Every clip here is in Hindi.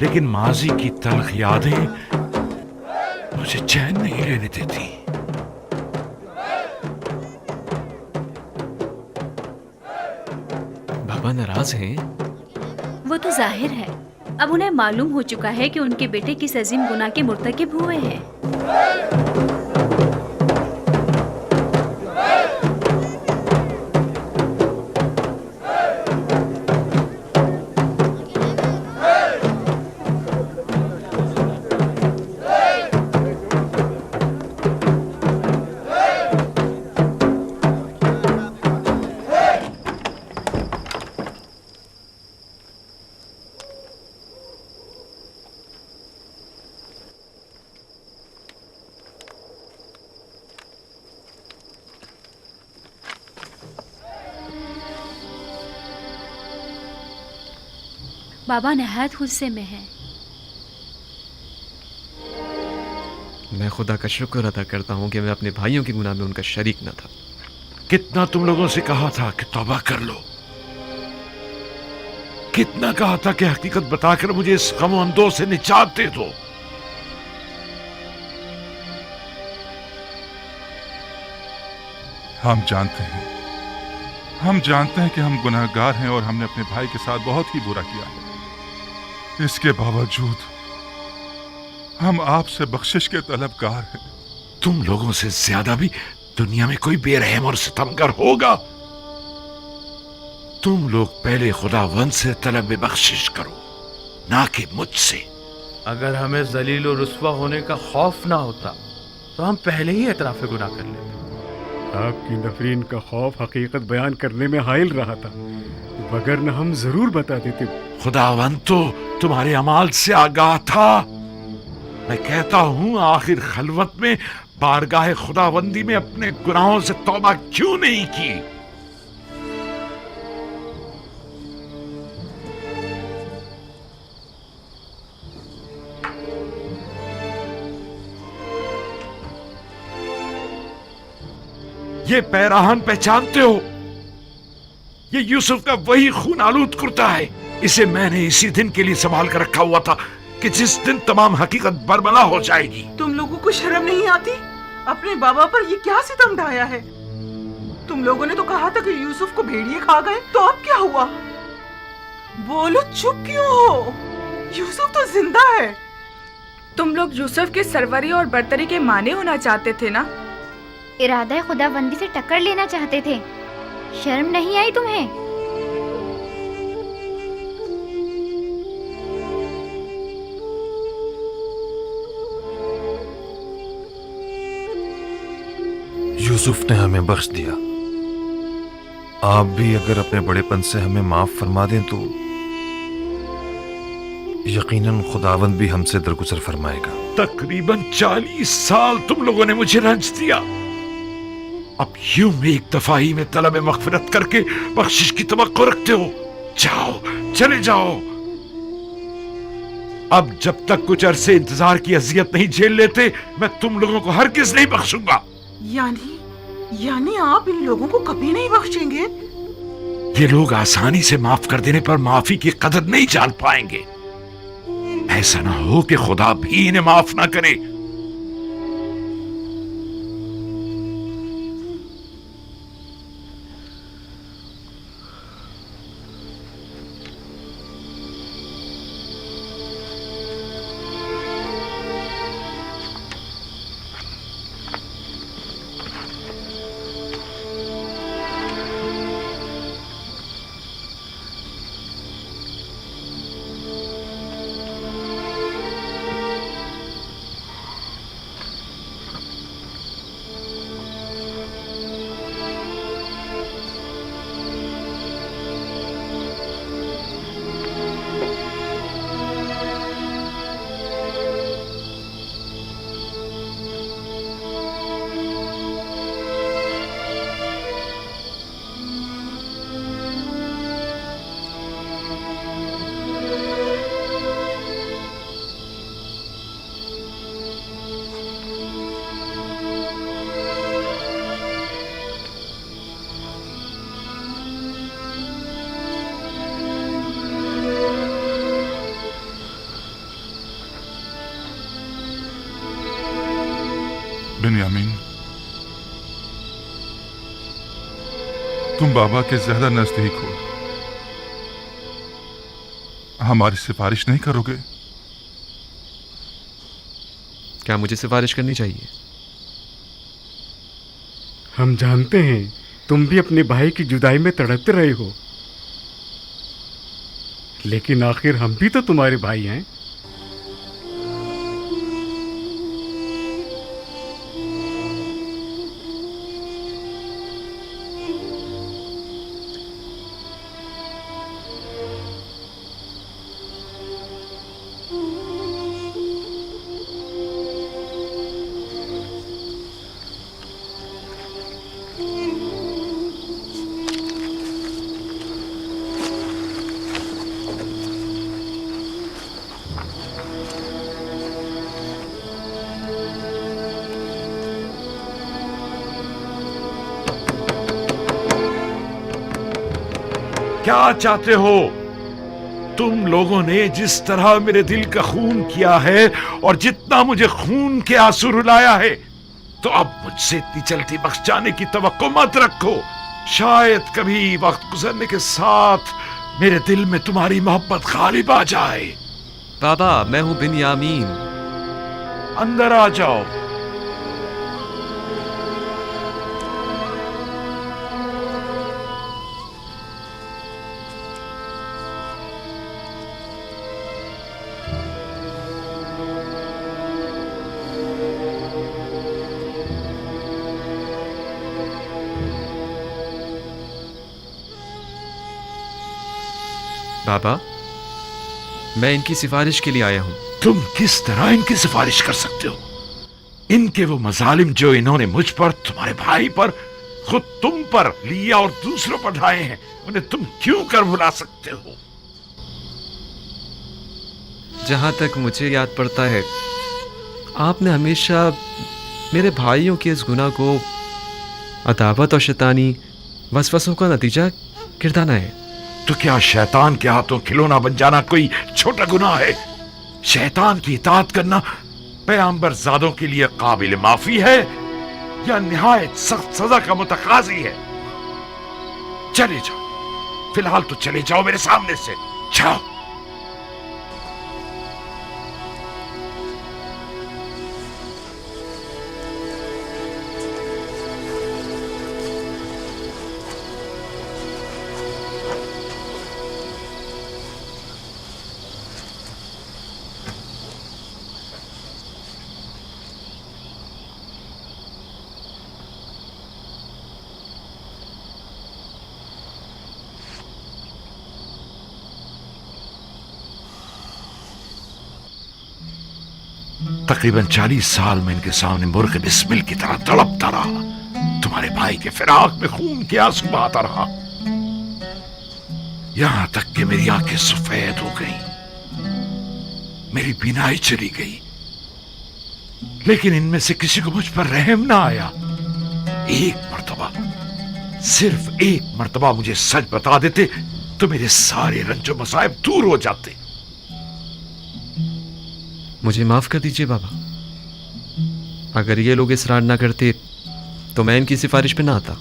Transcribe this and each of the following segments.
लेकिन माजी की तल्ख यादें मुझे चैन नहीं लेने देती। बाबा नाराज हैं? वो तो जाहिर है। अब उन्हें मालूम हो चुका है कि उनके बेटे किस अजीम गुनाह के मुर्तकिब हुए हैं। बाबा नहायत गुस्से में है। मैं खुदा का शुक्र अदा करता हूँ कि मैं अपने भाइयों के गुनाह में उनका शरीक न था। कितना तुम लोगों से कहा था कि तौबा कर लो, कितना कहा था कि हकीकत बताकर मुझे इस गम अंदों से निजात दे दो। हम जानते हैं कि हम गुनहगार हैं और हमने अपने भाई के साथ बहुत ही बुरा किया है। इसके बावजूद हम आपसे बख्शिश के तलबगार हैं। तुम लोगों से ज्यादा भी दुनिया में कोई बेरहम और सितमगर होगा। तुम लोग पहले खुदावंद से तलब बख्शिश करो, ना कि मुझसे। अगर हमें जलील और रुस्वा होने का खौफ ना होता तो हम पहले ही एतराफ़ गुनाह कर लेते। आपकी नफरीन का खौफ हकीकत बयान करने में हाइल रहा था, वगरना हम जरूर बता देते। खुदावंद तो तुम्हारे अमाल से आगाह था। मैं कहता हूं, आखिर खलवत में बारगाह खुदावंदी में अपने गुनाहों से तौबा क्यों नहीं की? ये पैराहन पहचानते हो? ये यूसुफ का वही खून आलूद कुर्ता है। इसे मैंने इसी दिन के लिए संभाल कर रखा हुआ था कि जिस दिन तमाम हकीकत बरमला हो जाएगी। तुम लोगों को शर्म नहीं आती? अपने बाबा पर ये क्या सितम ढाया है? तुम लोगों ने तो कहा था कि यूसुफ को भेड़िए खा गए, तो अब क्या हुआ? बोलो, चुप क्यों हो? यूसुफ तो जिंदा है। तुम लोग यूसुफ के सरवरी और बरतरी के माने होना चाहते थे ना? इरादा खुदाबंदी से टक्कर लेना चाहते थे। शर्म नहीं आई तुम्हें? यूसुफ ने हमें बख्श दिया। आप भी अगर अपने बड़ेपन से हमें माफ फरमा दें तो यकीनन खुदावंद भी हमसे दरगुजर फरमाएगा। तकरीबन 40 साल तुम लोगों ने मुझे रंज दिया। अब यूं एक दफा ही में तलब मगफिरत करके बख्शिश की तवक्को रखते हो? जाओ, चले जाओ। अब जब तक कुछ अरसे इंतजार की अजियत नहीं झेल लेते, मैं तुम लोगों को हरगिज नहीं बख्शूंगा। यानी आप इन लोगों को कभी नहीं बख्शेंगे? ये लोग आसानी से माफ कर देने पर माफी की कदर नहीं जान पाएंगे। ऐसा ना हो कि खुदा भी इन्हें माफ ना करे। बिन्यामीन, तुम बाबा के ज्यादा नजदीक हो, हमारी सिफारिश नहीं करोगे? क्या मुझे सिफारिश करनी चाहिए? हम जानते हैं तुम भी अपने भाई की जुदाई में तड़पते रहे हो, लेकिन आखिर हम भी तो तुम्हारे भाई हैं। क्या चाहते हो? तुम लोगों ने जिस तरह मेरे दिल का खून किया है और जितना मुझे खून के आंसू रुलाया है, तो अब मुझसे इतनी जल्दी बख्श जाने की तवक्को मत रखो। शायद कभी वक्त गुजरने के साथ मेरे दिल में तुम्हारी मोहब्बत गालिब आ जाए। बाबा, मैं हूं बिन्यामीन। अंदर आ जाओ। बाबा, मैं इनकी सिफारिश के लिए आया हूं। तुम किस तरह इनकी सिफारिश कर सकते हो? इनके वो मजालिम जो इन्होंने मुझ पर, तुम्हारे भाई पर, खुद तुम पर, लिया और दूसरों पर ढाए हैं, उन्हें तुम क्यों कर भुला सकते हो? जहां तक मुझे याद पड़ता है, आपने हमेशा मेरे भाइयों के इस गुनाह को अदावत और शैतानी वसवसों का नतीजा गिरदाना है। तो क्या शैतान के हाथों खिलौना बन जाना कोई छोटा गुनाह है? शैतान की इताअत करना पैगंबर ज़ादों के लिए काबिल माफी है या निहायत सख्त सजा का मुतकाजी है? चले जाओ, फिलहाल तो चले जाओ मेरे सामने से, जाओ। तकरीबन 40 साल में इनके सामने मुर्ग बिस्मिल की तरह तड़पता रहा। तुम्हारे भाई के फिराक में खून के आंसू बहाता रहा, यहां तक कि मेरी आंखें सफेद हो गई, मेरी बीनाई चली गई, लेकिन इनमें से किसी को मुझ पर रहम ना आया। एक मर्तबा, सिर्फ एक मर्तबा मुझे सच बता देते तो मेरे सारे रंजो मसाइब दूर हो जाते। मुझे माफ कर दीजिए बाबा। अगर ये लोग इसरार ना करते तो मैं इनकी सिफारिश पे ना आता।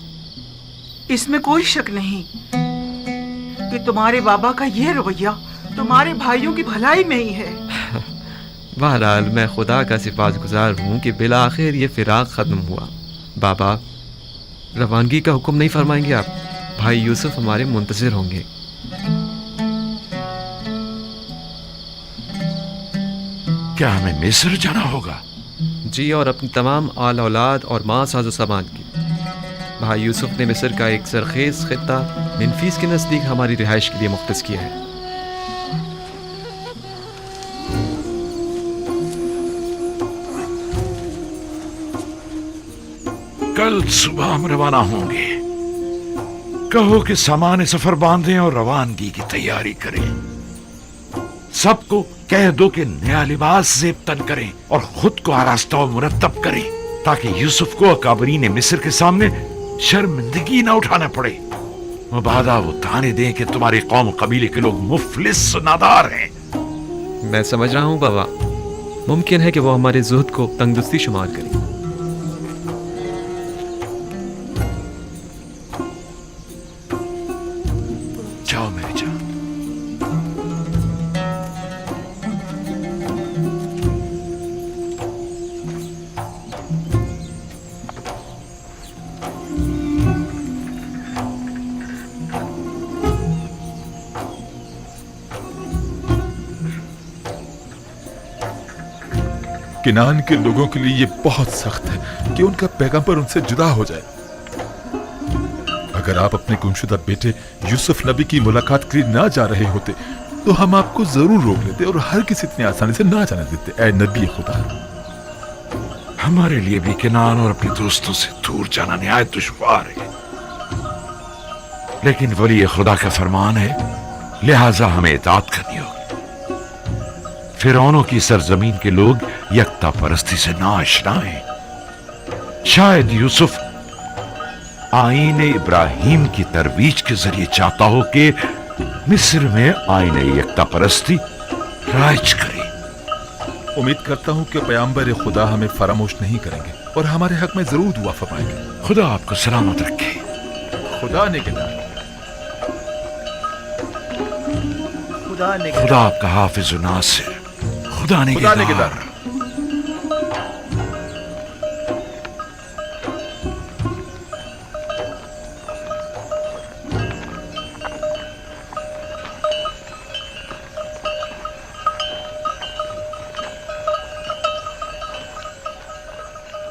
इसमें कोई शक नहीं कि तुम्हारे बाबा का यह रवैया तुम्हारे भाइयों की भलाई में ही है। बहरहाल मैं खुदा का सिफारिशगुजार हूँ कि बिला आखिर ये फिराक ख़त्म हुआ। बाबा, रवानगी का हुक्म नहीं फरमाएंगे आप? भाई यूसुफ हमारे मुंतज़िर होंगे। क्या हमें मिस्र जाना होगा? जी, और अपनी तमाम आल औलाद और माँ साजो सामान की। भाई यूसुफ ने मिस्र का एक सरखेज़ खित्ता मिनफीस के नज़दीक हमारी रिहाइश के लिए मुख्तस किया है। कल सुबह हम रवाना होंगे। कहो कि सामान सफर बांधें और रवानगी की तैयारी करें। सबको कह दो कि नया लिबास ज़ेब तन करें और खुद को आरास्ता और मुरत्तब करें, ताकि यूसुफ को अकाबरीन मिस्र के सामने शर्मिंदगी ना उठाना पड़े। मुबादा वो ताने दें कि तुम्हारे कौम कबीले के लोग मुफलिस नादार हैं। मैं समझ रहा हूँ बाबा, मुमकिन है कि वो हमारे जुहद को तंगदस्ती शुमार करें। किनान के लोगों के लिए ये बहुत सख्त है कि उनका पैगंबर उनसे जुदा हो जाए। अगर आप अपने गुमशुदा बेटे यूसुफ नबी की मुलाकात के लिए ना जा रहे होते तो हम आपको जरूर रोक लेते और हर किसी इतनी आसानी से ना जाने देते। ऐ नबी खुदा, हमारे लिए भी किनान और अपने दोस्तों से दूर जाना निहायत दुश्वार है, लेकिन वली खुदा का फरमान है, लिहाजा हमें इताअत करनी होगी। फिरौनों की सरजमीन के लोग यकता परस्ती से नाआशना हैं। शायद यूसुफ आईन इब्राहिम की तरवीज के जरिए चाहता हो कि मिस्र में आईन यकता परस्ती राज करे। उम्मीद करता हूं कि पैगंबर खुदा हमें फरामोश नहीं करेंगे और हमारे हक में जरूर दुआ फरमाएंगे। खुदा आपको सलामत रखे। खुदा निगहदार। खुदा आपका हाफिज नासिर। खुदा निगहदार।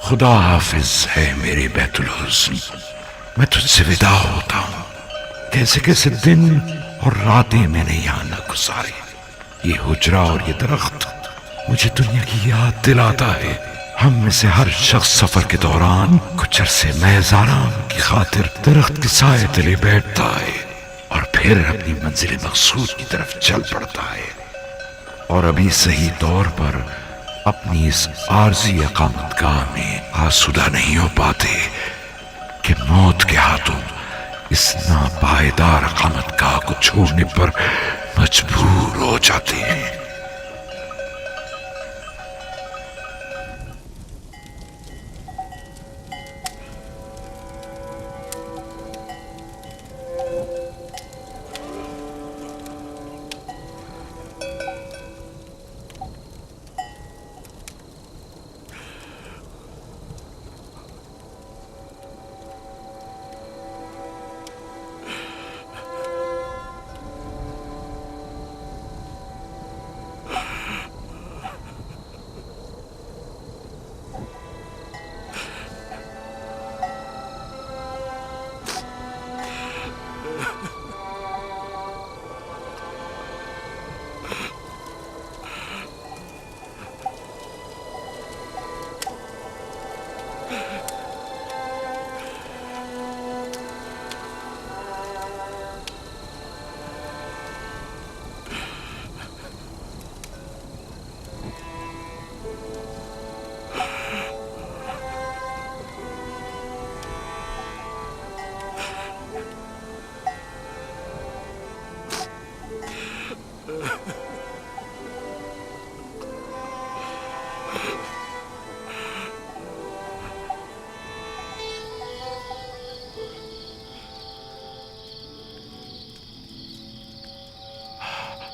खुदा हाफिज है मेरे बैतुल हुस्न। मैं तुझसे विदा होता हूं। कैसे कैसे दिन और रातें मैंने यहां न गुजारे। ये हुजरा और ये दरख्त मुझे दुनिया की याद दिलाता है। हम में से हर शख्स सफर के दौरान कुछ अरसे महज आराम की खातिर दरख्त के साए तले बैठता है और फिर अपनी मंजिल मकसूद की तरफ चल पड़ता है। और अभी सही तौर पर अपनी इस आरजी अकामतगाह में आसूदा नहीं हो पाते कि मौत के हाथों इस नापायदार अकामतगाह को छोड़ने पर मजबूर हो जाते हैं।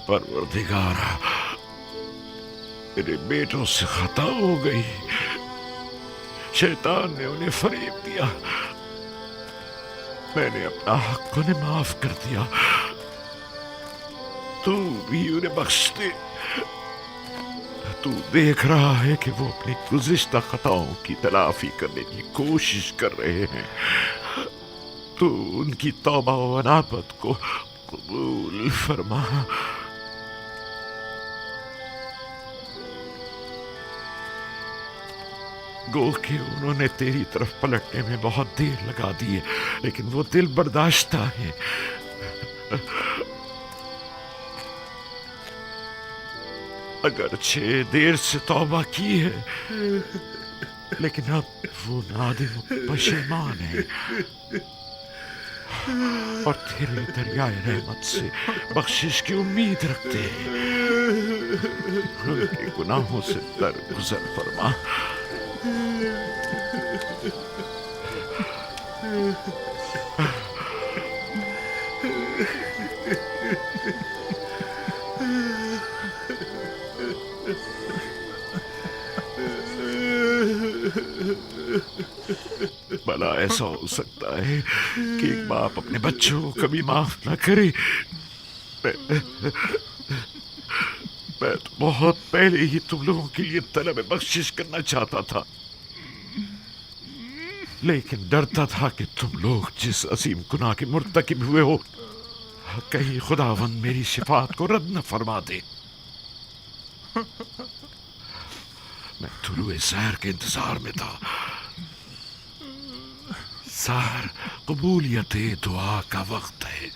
परवरदिगारा, मेरे बेटों से खता हो गई। शैतान ने उन्हें फरेब दिया। मैंने अपना हक उन्हें माफ कर दिया। तू भी उन्हें बख्श दे। तू देख रहा है कि वो अपनी गुज़िश्ता खताओं की तलाफी करने की कोशिश कर रहे हैं। तू उनकी तौबा व अनाबत को कबूल फरमा। गो कि उन्होंने तेरी तरफ पलटने में बहुत देर लगा दी है, लेकिन वो दिल बर्दाश्ता है। अगरचे देर से तौबा की है, लेकिन अब वो नादिम पशेमान है और तेरे दरियाए रहमत से बख्शिश की उम्मीद रखते हैं। उनके गुनाहों से दरगुजर फरमा। भला ऐसा हो सकता है कि एक बाप अपने बच्चों को कभी माफ ना करे। मैं तो बहुत पहले ही तुम लोगों के लिए तलब बख्शिश करना चाहता था, लेकिन डरता था कि तुम लोग जिस अजीम गुनाह के मुर्तकिब हुए हो, कहीं खुदावंद मेरी शिफात को रद्द न फरमा दे। मैं तुलुए सहर के इंतजार में था। सहर कबूलियत दुआ का वक्त है।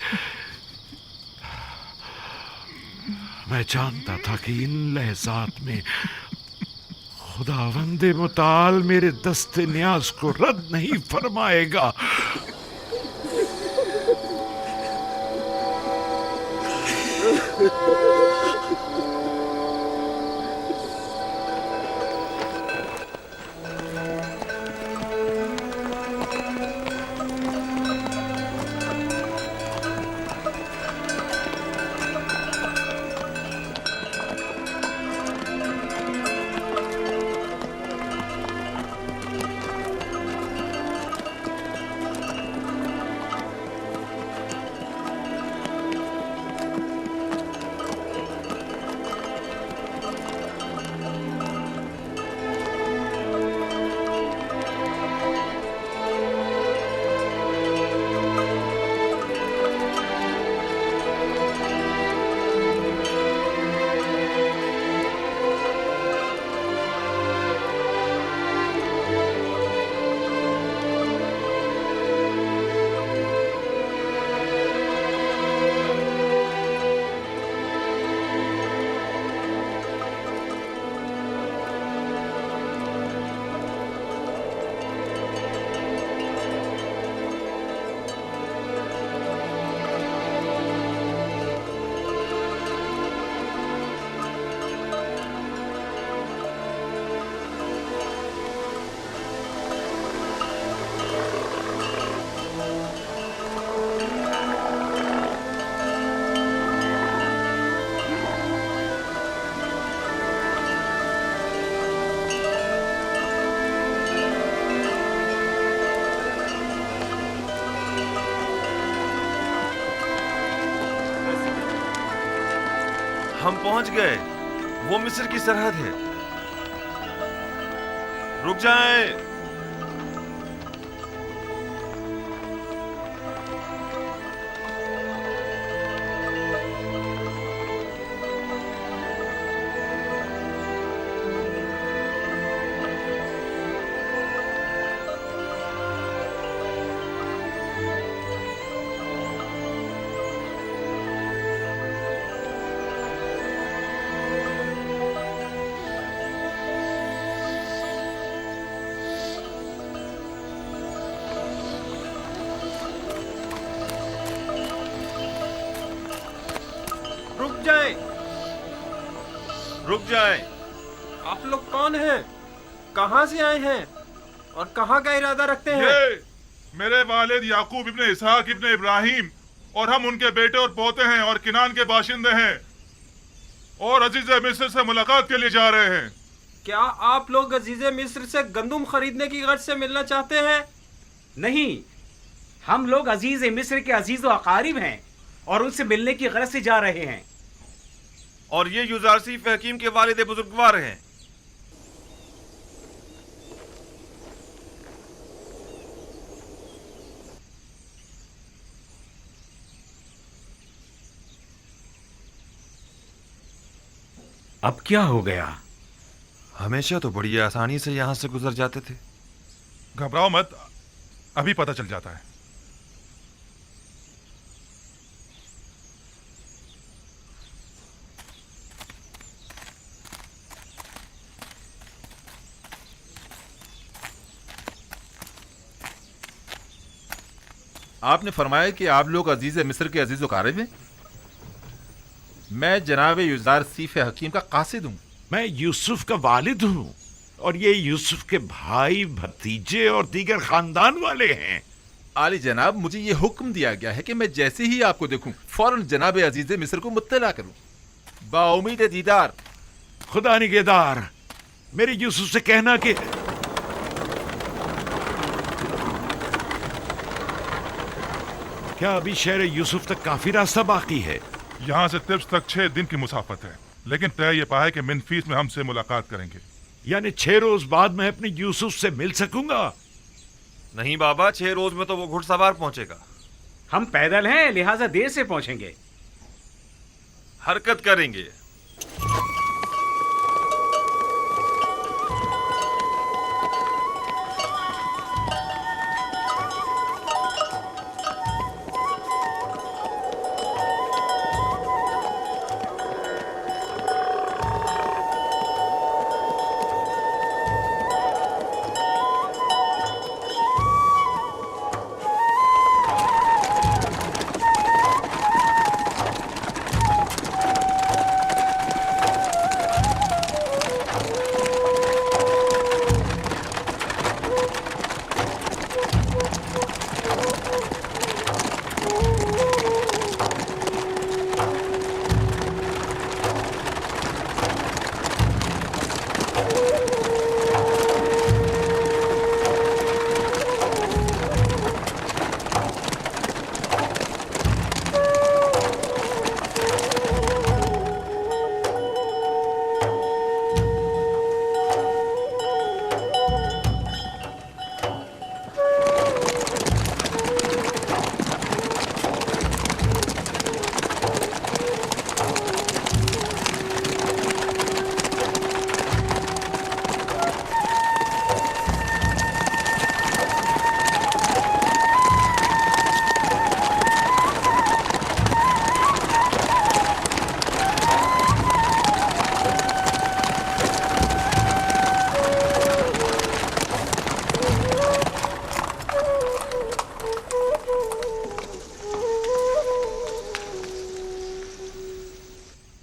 मैं जानता था कि इन लहजात में खुदावंद मुताल मेरे दस्ते न्याज को रद्द नहीं फरमाएगा। हम पहुंच गए। वो मिस्र की सरहद है। रुक जाएं। रुक जाएं। आप लोग कौन हैं? कहां से आए हैं और कहां का इरादा रखते हैं? ये मेरे वालिद याकूब इब्ने इसहाक इब्ने इब्राहिम और हम उनके बेटे और पोते हैं और किनान के बाशिंदे हैं और अजीज मिस्र से मुलाकात के लिए जा रहे हैं। क्या आप लोग अजीज मिस्र से गंदुम खरीदने की गर्ज से मिलना चाहते हैं? नहीं, हम लोग अजीज मिस्र के अजीज व अकारिब हैं और उनसे मिलने की गर्ज से जा रहे हैं। और ये युजारसीफ हकीम के वालिद बुजुर्गवार हैं। अब क्या हो गया? हमेशा तो बड़ी आसानी से यहां से गुजर जाते थे। घबराओ मत, अभी पता चल जाता है। आपने फरमाया कि आप लोग अजीज मिस्र के अजीज वकारिब हैं। मैं जनाब युजार सीफ हकीम का कासिद हूँ। मैं यूसुफ का वालिद हूँ और ये यूसुफ के भाई, भतीजे और दीगर खानदान वाले हैं। आली जनाब, मुझे ये हुक्म दिया गया है कि मैं जैसे ही आपको देखूं फौरन जनाब अजीज मिस्र को मुत्तला करूं। बाउमीद दीदार। खुदा निगहदार, मेरे यूसुफ से कहना कि क्या अभी शहर यूसुफ तक काफी रास्ता बाकी है? यहाँ से तिब्स तक 6 दिन की मुसाफत है। लेकिन तय ये पाया कि मिनफीस में हमसे मुलाकात करेंगे। यानी 6 रोज बाद मैं अपने यूसुफ से मिल सकूंगा? नहीं बाबा, 6 रोज में तो वो घुड़सवार पहुंचेगा। हम पैदल हैं, लिहाजा देर से पहुंचेंगे। हरकत करेंगे।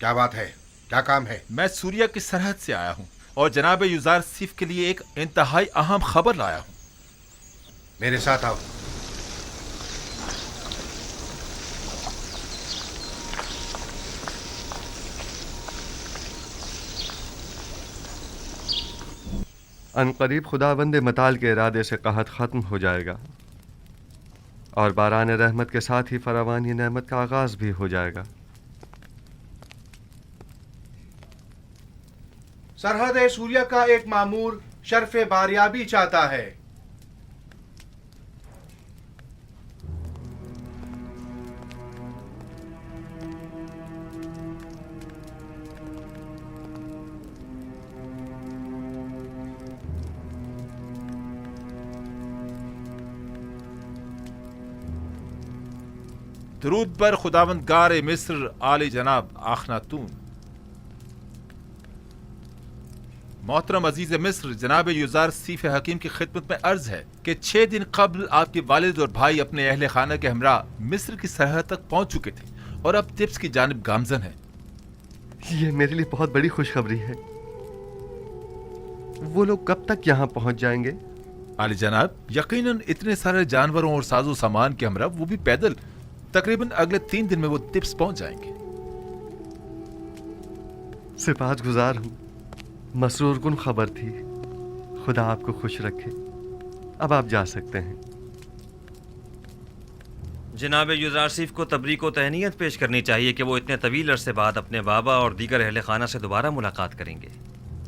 क्या बात है? क्या काम है? मैं सूर्या की सरहद से आया हूँ और जनाब युजार सिफ के लिए एक इंतहाई अहम खबर लाया हूँ। मेरे साथ आओ। अनकरीब खुदावंद मताल के इरादे से कहत ख़त्म हो जाएगा और बारान रहमत के साथ ही फरावानी नेमत का आगाज़ भी हो जाएगा। सरहद सूर्या का एक मामूर शर्फ़े बारियाबी चाहता है। दरूद पर खुदावंद गार मिस्र आली जनाब आखनातून। मोहतरम अजीज मिस्र, जनाब युजार सीफ हकीम की खिदमत में अर्ज है कि 6 दिन कबल आपके वालिद और भाई अपने अहले खाना के हमरा मिस्र की सरहद तक पहुंच चुके थे और अब तिब्स की जानिब गामजन है। ये मेरे लिए बहुत बड़ी खुशखबरी है। वो लोग कब तक यहाँ पहुंच जाएंगे? आली जनाब, यकीनन इतने सारे जानवरों और साजो सामान के हमरा, वो भी पैदल, तकरीबन अगले 3 दिन में वो तिब्स पहुंच जाएंगे। सिपाहगुजार हूँ, मसरूर कुन खबर थी। खुदा आपको खुश रखे। अब आप जा सकते हैं। जनाब युजारसीफ को तबरीक व तहनीयत पेश करनी चाहिए कि वो इतने तवील अरसे बाद अपने बाबा और दीगर अहले खाना से दोबारा मुलाकात करेंगे।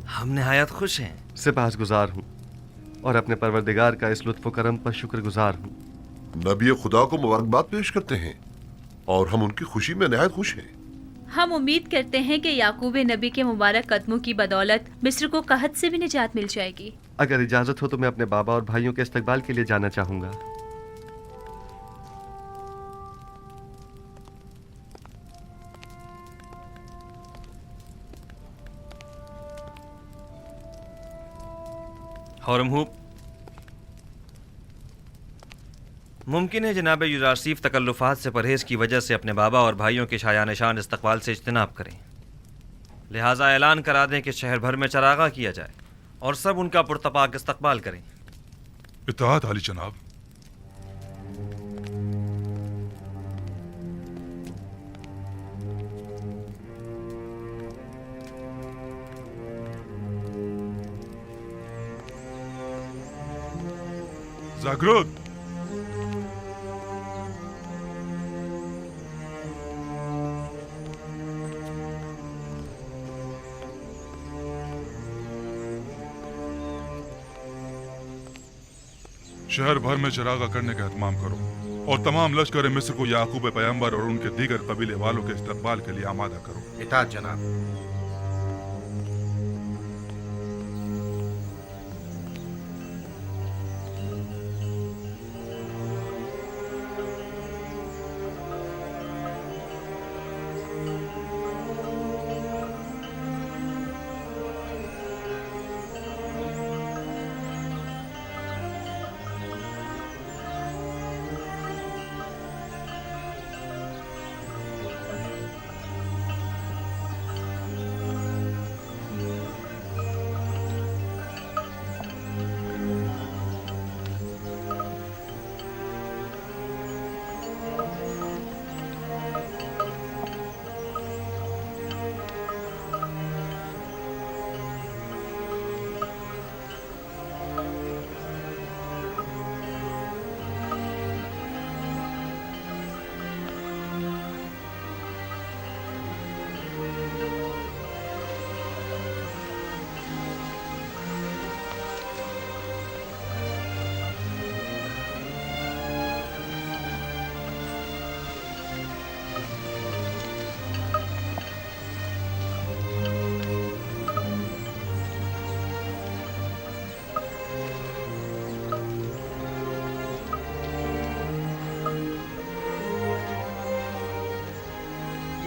हम नहायत खुश हैं। सिपाहगुजार हूँ और अपने परवरदिगार का इस लुत्फ़ करम पर शुक्रगुजार हूँ। नबी खुदा को मुबारकबाद पेश करते हैं और हम उनकी खुशी में नहायत खुश हैं। हम उम्मीद करते हैं कि याकूब नबी के मुबारक कदमों की बदौलत मिस्र को कहत से भी निजात मिल जाएगी। अगर इजाज़त हो तो मैं अपने बाबा और भाइयों के इस्तकबाल के लिए जाना चाहूँगा। हौरमहूब, मुमकिन है जनाब युजारसीफ तकल्लुफ़ात से परहेज़ की वजह से अपने बाबा और भाइयों के शायान शान इस्तकबाल से इज्तनाब करें। लिहाजा ऐलान करा दें कि शहर भर में चरागा किया जाए और सब उनका पुरतपाक इस्तकबाल करें। इत्ताअत आली जनाब। जागृत। शहर भर में चरागा करने का एहतमाम करो और तमाम लश्कर मिस्र को याकूब पैगंबर और उनके दीगर कबीले वालों के इस्तकबाल के लिए आमादा करो। इताअत जनाब।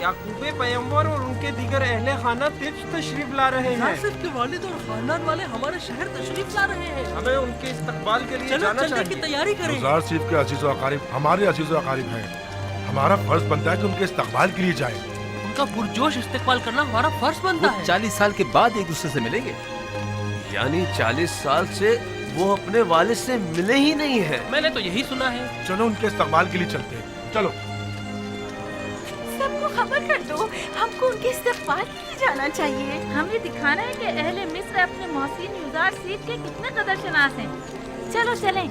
याकूबे पैगंबर और उनके दीगर अहले खाना तिब्स तशरीफ ला रहे हैं। यासिफ के वालिद और खानदान वाले हमारे शहर तशरीफ ला रहे हैं। हमें उनके इस्तकबाल के लिए जाना चलने की तैयारी करें। युजार सीफ के अजीज व अकारिब हमारे अजीज व अकारिब हैं। हमारा फर्ज बनता है कि उनके इस्तकबाल के लिए जाएं। उनका पुरजोश इस्तकबाल करना हमारा फर्ज बनता है। 40 साल के बाद एक दूसरे से मिलेंगे। यानी 40 साल से वो अपने वालिद से मिले ही नहीं है। मैंने तो यही सुना है। चलो उनके इस्तकबाल के लिए चलते हैं। चलो सबको खबर कर दो, हमको उनके इस्तकबाल के लिए जाना चाहिए। हमें दिखाना है कि अहले मिस्र अपने मोहसिन युजार सीफ के कितने कदर शनास हैं। चलो चलें।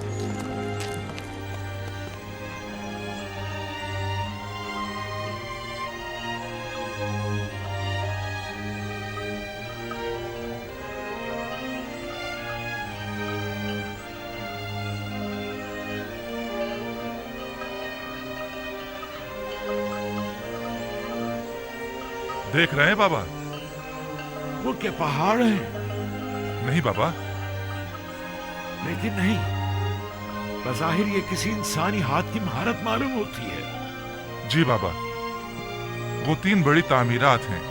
देख रहे हैं बाबा? वो क्या पहाड़ है? नहीं बाबा। लेकिन नहीं, बज़ाहिर ये किसी इंसानी हाथ की महारत मालूम होती है। जी बाबा, वो 3 बड़ी तामीरात हैं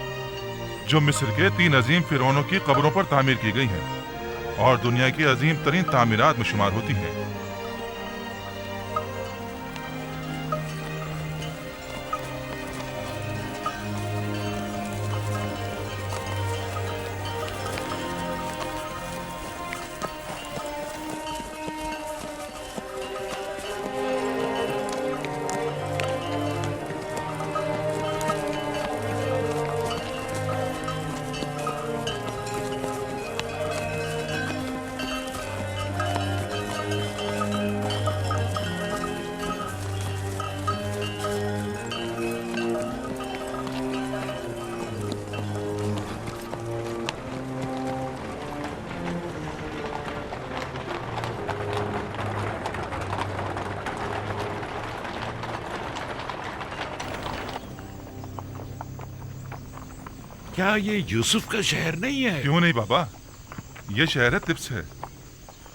जो मिस्र के 3 अजीम फिरौनों की कब्रों पर तामीर की गई हैं और दुनिया की अजीम तरीन तामीरात में शुमार होती हैं। क्या ये यूसुफ का शहर नहीं है? क्यों नहीं बाबा, ये शहर है तिब्स है।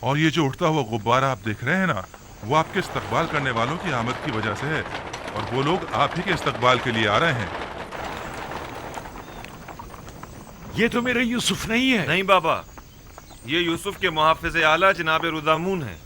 और ये जो उठता हुआ गुब्बारा आप देख रहे हैं ना, वो आपके इस्तकबाल करने वालों की आमद की वजह से है और वो लोग आप ही के इस्तकबाल के लिए आ रहे हैं। ये तो मेरा यूसुफ नहीं है। नहीं बाबा, ये यूसुफ के मुहाफिज आला जनाब रुदामून है।